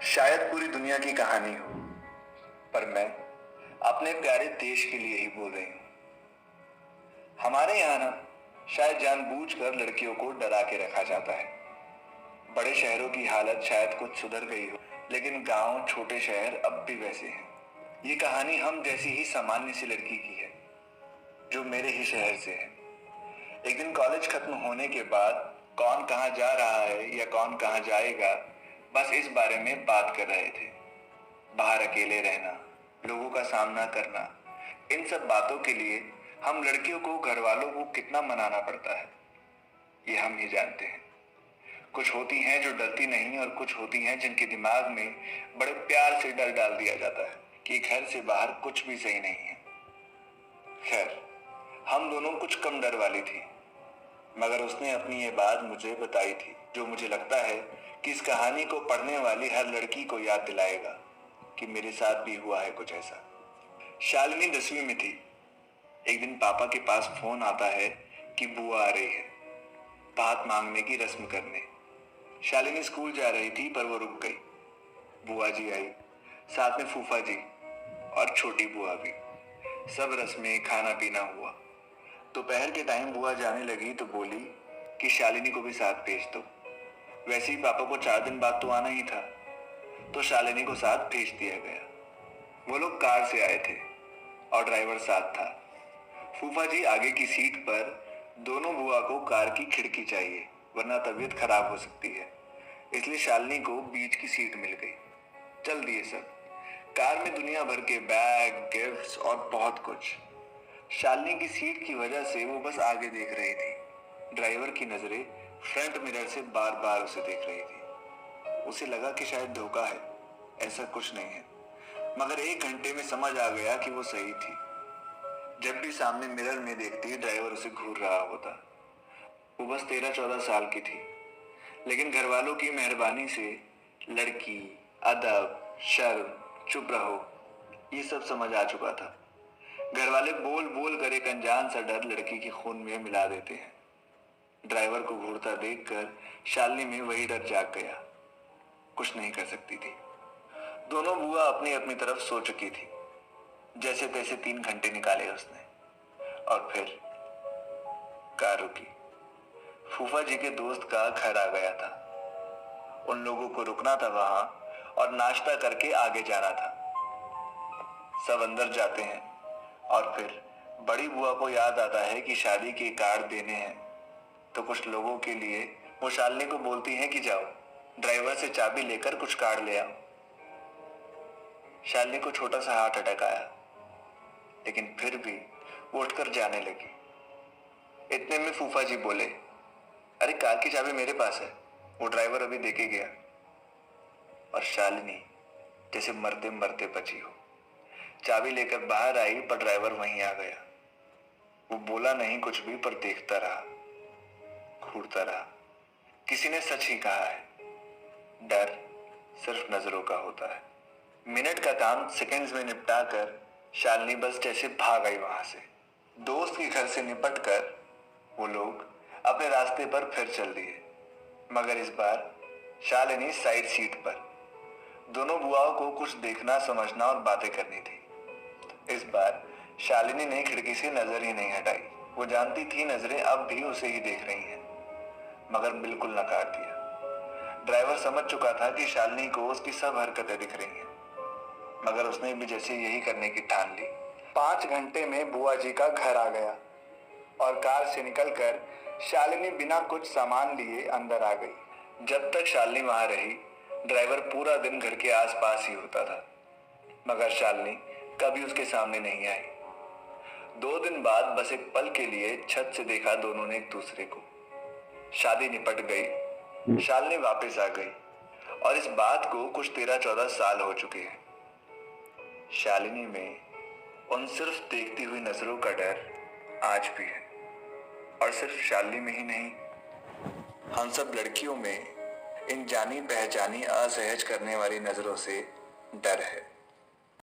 शायद पूरी दुनिया की कहानी हो, पर मैं अपने प्यारे देश के लिए ही बोल रही हूँ। हमारे यहाँ ना शायद जानबूझकर लड़कियों को डरा के रखा जाता है। बड़े शहरों की हालत शायद कुछ सुधर गई हो, लेकिन गांव, छोटे शहर अब भी वैसे हैं। ये कहानी हम जैसी ही सामान्य सी लड़की की है, जो मेरे ही शहर से है। एक दिन कॉलेज खत्म होने के बाद कौन कहाँ जा रहा है या कौन कहाँ जाएगा, बस इस बारे में बात कर रहे थे। बाहर अकेले रहना, लोगों का सामना करना, इन सब बातों के लिए हम लड़कियों को, घर वालों को कितना मनाना पड़ता है, ये हम ही जानते हैं। कुछ होती हैं जो डरती नहीं, और कुछ होती हैं जिनके दिमाग में बड़े प्यार से डर डाल दिया जाता है कि घर से बाहर कुछ भी सही नहीं है। खैर, हम दोनों कुछ कम डर वाली थी, मगर उसने अपनी ये बात मुझे बताई थी, जो मुझे लगता है कि इस कहानी को पढ़ने वाली हर लड़की को याद दिलाएगा कि मेरे साथ भी हुआ है कुछ ऐसा। शालिनी 10वीं में थी। एक दिन पापा के पास फोन आता है कि बुआ आ रही है बात मांगने की रस्म करने। शालिनी स्कूल जा रही थी, पर वो रुक गई। बुआ जी आई, साथ में फूफा जी और छोटी बुआ भी। सब रस्में, खाना पीना हुआ। दोपहर के टाइम बुआ जाने लगी तो बोली कि शालिनी को भी साथ भेज दो। वैसे ही पापा को 4 दिन बाद तो आना ही था, तो शालिनी को साथ भेज दिया गया। वो लोग कार से आए थे और ड्राइवर साथ था। फूफा जी आगे की सीट पर। दोनों बुआ को कार की खिड़की चाहिए, वरना तबीयत खराब हो सकती है, इसलिए शालिनी को बीच की सीट मिल गई। चल दिए सब। कार में दुनिया भर के बैग, गिफ्ट्स और बहुत कुछ। शालिनी की सीट की वजह से वो बस आगे देख रही थी। ड्राइवर की नजरें फ्रंट मिरर से बार बार उसे देख रही थी। उसे लगा कि शायद धोखा है, ऐसा कुछ नहीं है, मगर 1 घंटे में समझ आ गया कि वो सही थी। जब भी सामने मिरर में देखती, ड्राइवर उसे घूर रहा होता। वो बस 13-14 साल की थी, लेकिन घर वालों की मेहरबानी से लड़की, अदब, शर्म, चुप रहो, ये सब समझ आ चुका था। घर वाले बोल बोल कर एक अनजान सा डर लड़की के खून में मिला देते हैं। ड्राइवर को घूरता देखकर शालिनी में वही डर जाग गया। कुछ नहीं कर सकती थी। दोनों बुआ अपनी अपनी तरफ सो चुकी थी। जैसे तैसे 3 घंटे निकाले उसने, और फिर कार रुकी। फूफा जी के दोस्त का घर आ गया था। उन लोगों को रुकना था वहां और नाश्ता करके आगे जाना था। सब अंदर जाते हैं और फिर बड़ी बुआ को याद आता है कि शादी के कार्ड देने हैं, तो कुछ लोगों के लिए वो शालिनी को बोलती हैं कि जाओ, ड्राइवर से चाबी लेकर कुछ कार्ड ले आओ। शालिनी को छोटा सा हार्ट अटैक आया, लेकिन फिर भी वो उठकर जाने लगी। इतने में फूफा जी बोले, अरे कार की चाबी मेरे पास है, वो ड्राइवर अभी देके गया। और शालिनी जैसे मरते मरते बची हो, चाबी लेकर बाहर आई, पर ड्राइवर वहीं आ गया। वो बोला नहीं कुछ भी, पर देखता रहा, घूरता रहा। किसी ने सच ही कहा है, डर सिर्फ नजरों का होता है। मिनट का काम सेकंड्स में निपटा कर शालिनी बस जैसे भाग आई वहां से। दोस्त के घर से निपट कर वो लोग अपने रास्ते पर फिर चल दिए, मगर इस बार शालिनी साइड सीट पर। दोनों बुआओं को कुछ देखना, समझना और बातें करनी थी। इस बार शालिनी ने खिड़की से नजर ही नहीं हटाई। वो जानती थी नजरें अब भी उसे ही देख रही हैं, मगर बिल्कुल नकार दिया। ड्राइवर समझ चुका था कि शालिनी को उसकी सब हरकतें दिख रही हैं, मगर उसने भी जैसे यही करने की ठान ली। 5 घंटे में बुआ जी का घर आ गया और कार से निकलकर शालिनी बिना कुछ सामान लिए अंदर आ गई। जब तक शालिनी वहां रही, ड्राइवर पूरा दिन घर के आसपास ही होता था, मगर शालिनी कभी उसके सामने नहीं आई। 2 दिन बाद बस एक पल के लिए छत से देखा दोनों ने एक दूसरे को। शादी निपट गई, शालिनी वापस आ गई, और इस बात को कुछ 13-14 साल हो चुके हैं। शालिनी में उन सिर्फ देखती हुई नजरों का डर आज भी है, और सिर्फ शालिनी में ही नहीं, हम सब लड़कियों में इन जानी पहचानी असहज करने वाली नजरों से डर है।